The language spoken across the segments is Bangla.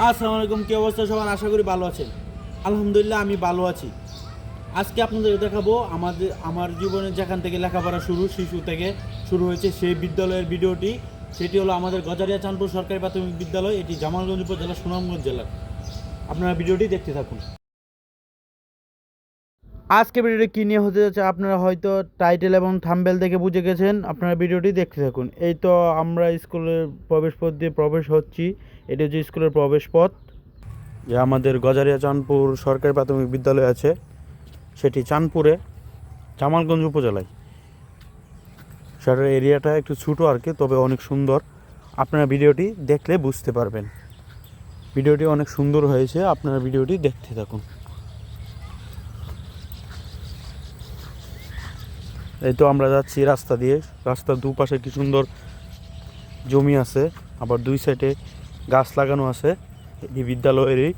আসসালামু আলাইকুম, কি অবস্থা সবার? আশা করি ভালো আছেন। আলহামদুলিল্লাহ আমি ভালো আছি। আজকে আপনাদের দেখাবো আমার জীবনে যেখান থেকে লেখাপড়া শিশু থেকে শুরু হয়েছে সেই বিদ্যালয়ের ভিডিওটি। সেটি হলো আমাদের গজারিয়া চাঁদপুর সরকারি প্রাথমিক বিদ্যালয়, এটি জামালগঞ্জ উপজেলা, সুনামগঞ্জ জেলার। আপনারা ভিডিওটি দেখতে থাকুন। আজকে ভিডিওটি কী নিয়ে হতে যাচ্ছে আপনারা হয়তো টাইটেল এবং থাম্বনেল দেখে বুঝে গেছেন। আপনারা ভিডিওটি দেখতে থাকুন। এই তো আমরা স্কুলের প্রবেশ পথ দিয়ে প্রবেশ হচ্ছি। এটি হচ্ছে স্কুলের প্রবেশ পথ। যে আমাদের গজারিয়া চাঁদপুর সরকারি প্রাথমিক বিদ্যালয় আছে, সেটি চাঁদপুরে জামালগঞ্জ উপজেলায়। সেটার এরিয়াটা একটু ছোটো আর কি, তবে অনেক সুন্দর। আপনারা ভিডিওটি দেখলে বুঝতে পারবেন। ভিডিওটি অনেক সুন্দর হয়েছে, আপনারা ভিডিওটি দেখতে থাকুন। এই তো আমরা যাচ্ছি রাস্তা দিয়ে। রাস্তার দুপাশে কি সুন্দর জমি আছে, আবার দুই সাইডে গাছ লাগানো আছে এই বিদ্যালয়েরই।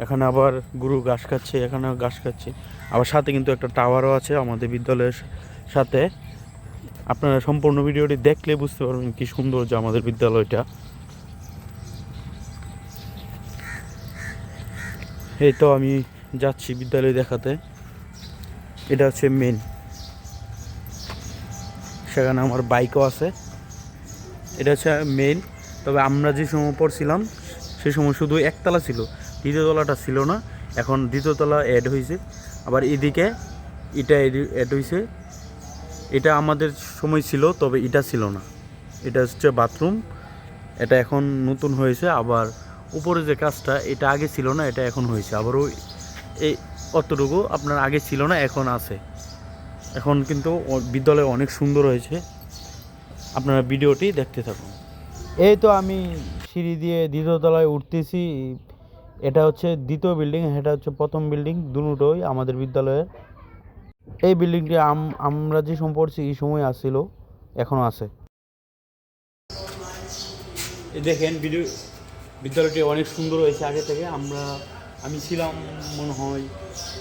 এখানে আবার গরু ঘাস খাচ্ছে, এখানেও ঘাস খাচ্ছে। আবার সাথে কিন্তু একটা টাওয়ারও আছে আমাদের বিদ্যালয়ের সাথে। আপনারা সম্পূর্ণ ভিডিওটি দেখলে বুঝতে পারবেন কি সুন্দর যে আমাদের বিদ্যালয়টা। এই তো আমি যাচ্ছি বিদ্যালয় দেখাতে। এটা হচ্ছে মেন, সেখানে আমার বাইকও আছে। এটা হচ্ছে মেন। তবে আমরা যে সময় পড়ছিলাম সে সময় শুধু একতলা ছিল, দ্বিতীয় তলাটা ছিল না। এখন দ্বিতীয় তলা অ্যাড হয়েছে। আবার এদিকে এটা অ্যাড হয়েছে। এটা আমাদের সময় ছিল, তবে এটা ছিল না। এটা হচ্ছে বাথরুম, এটা এখন নতুন হয়েছে। আবার উপরে যে কাজটা, এটা আগে ছিল না, এটা এখন হয়েছে। আবার ওই এই অতটুকু আপনার আগে ছিল না, এখন আছে। এখন কিন্তু বিদ্যালয় অনেক সুন্দর হয়েছে। আপনারা ভিডিওটি দেখতে থাকুন। এই তো আমি সিঁড়ি দিয়ে দ্বিতীয় তলায় উঠতেছি। এটা হচ্ছে দ্বিতীয় বিল্ডিং, এটা হচ্ছে প্রথম বিল্ডিং, দুটোই আমাদের বিদ্যালয়ের। এই বিল্ডিংটি আমরা যে সময় পড়ছি এই সময় আসছিল, এখনও আছে। এই দেখেন বিদ্যালয়টি অনেক সুন্দর হয়েছে আগে থেকে। আমি ছিলাম মনে হয়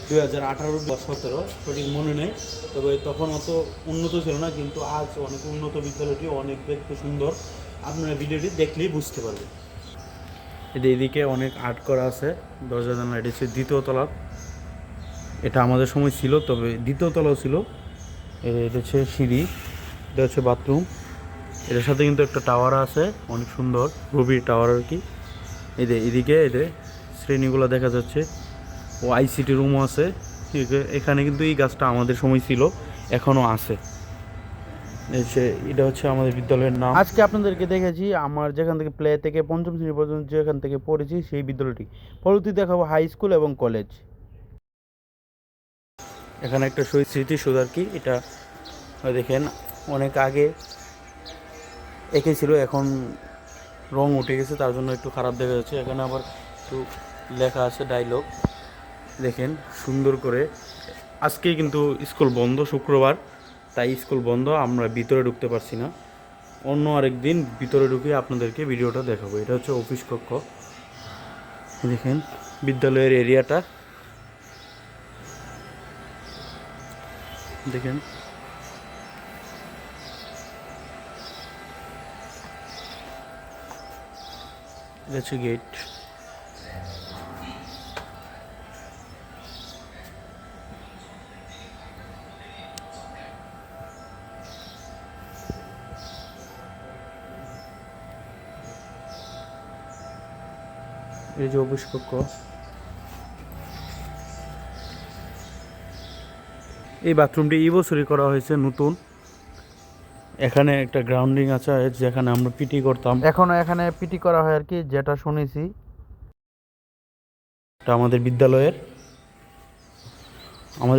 2018 বা 17, সঠিক মনে নেই। তবে তখন অত উন্নত ছিল না, কিন্তু আজ অনেক উন্নত। বিদ্যালয়টি অনেক দেখতে সুন্দর। আপনারা ভিডিওটি দেখলেই বুঝতে পারবেন। এদিকে অনেক আর্ট করা আছে, দরজা জানলা। এটা হচ্ছে দ্বিতীয় তলা। এটা আমাদের সময় ছিল, তবে দ্বিতীয় তলাও ছিল। এটা হচ্ছে সিঁড়ি, এটা হচ্ছে বাথরুম। এটার সাথে কিন্তু একটা টাওয়ার আছে, অনেক সুন্দর, গভীর টাওয়ার আর কি। এদিকে শ্রেণীগুলো দেখা যাচ্ছে। ও আইসিটি রুমও আছে। এখানে কিন্তু এই গাছটা আমাদের সময় ছিল, এখনও আছে। এটা হচ্ছে আমাদের বিদ্যালয়ের নাম। আজকে আপনাদেরকে দেখেছি আমার যেখান থেকে প্লে থেকে পঞ্চম শ্রেণী পর্যন্ত যেখান থেকে পড়েছি সেই বিদ্যালয়টি। পরবর্তী দেখাবো হাই স্কুল এবং কলেজ। এখানে একটা স্মৃতিসৌধ আর কি। এটা দেখেন অনেক আগে এঁকেছিল, এখন রং উঠে গেছে, তার জন্য একটু খারাপ দেখা যাচ্ছে। এখানে আবার একটু লেখা আছে ডায়লগ, দেখেন সুন্দর করে। আজকে কিন্তু স্কুল বন্ধ, শুক্রবার, তাই স্কুল বন্ধ, আমরা ভিতরে ঢুকতে পারছি না। অন্য আরেক দিন ভিতরে ঢুকে আপনাদেরকে ভিডিওটা দেখাবো। এটা হচ্ছে অফিস কক্ষ। দেখেন বিদ্যালয়ের এরিয়াটা দেখেন। এটা হচ্ছে গেট। এই যে অফিস কক্ষ। এই বাথরুমটি এই বছরই করা হয়েছে, নতুন। এখানে একটা গ্রাউন্ডিং আছে যেখানে আমরা পিটি করতাম, এখনো এখানে পিটি করা হয় আর কি, যেটা শুনেছি। এটা আমাদের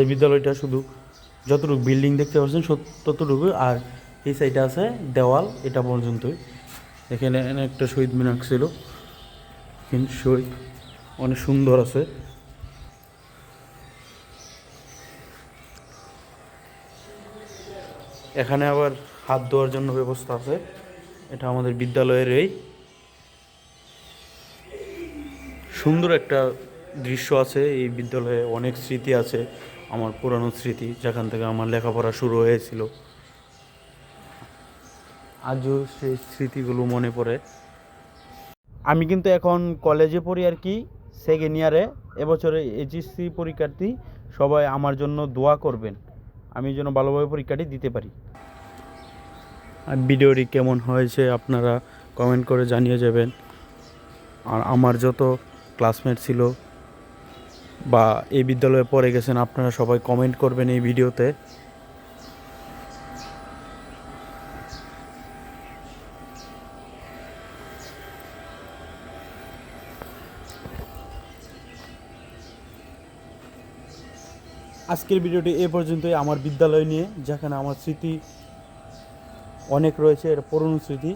বিদ্যালয়টা শুধু যতটুকু বিল্ডিং দেখতে পাচ্ছেন ততটুকু। আর এই সাইডে আছে দেওয়াল, এটা পর্যন্তই। এখানে একটা শহীদ মিনার ছিল, কিন্তু শহীদ অনেক সুন্দর আছে। এখানে আবার হাত ধোয়ার জন্য ব্যবস্থা আছে। এটা আমাদের বিদ্যালয়ের এই সুন্দর একটা দৃশ্য আছে। এই বিদ্যালয়ে অনেক স্মৃতি আছে, আমার পুরানো স্মৃতি, যেখান থেকে আমার লেখাপড়া শুরু হয়েছিল। আজও সেই স্মৃতিগুলো মনে পড়ে। আমি কিন্তু এখন কলেজে পড়ি আর কি, সেকেন্ড ইয়ারে। এবছরে এইচএসসি পরীক্ষার্থী, সবাই আমার জন্য দোয়া করবেন, আমি যেন ভালোভাবে পরীক্ষাটি দিতে পারি। আর ভিডিওটি কেমন হয়েছে আপনারা কমেন্ট করে জানিয়ে যাবেন। আর আমার যত ক্লাসমেট ছিল বা এই বিদ্যালয়ে পড়ে গেছেন, আপনারা সবাই কমেন্ট করবেন এই ভিডিওতে। আজকের ভিডিওটি এ পর্যন্তই আমার বিদ্যালয় নিয়ে, যেখানে আমার স্মৃতি অনেক রয়েছে, এটা পুরনো স্মৃতি।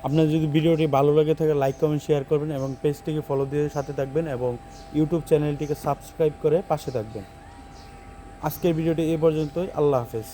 আপনার যদি ভিডিওটি ভালো লাগে থাকে লাইক কমেন্ট শেয়ার করবেন এবং পেজটিকে ফলো দিয়ে সাথে থাকবেন এবং ইউটিউব চ্যানেলটিকে সাবস্ক্রাইব করে পাশে থাকবেন। আজকের ভিডিওটি এ পর্যন্তই। আল্লাহ হাফেজ।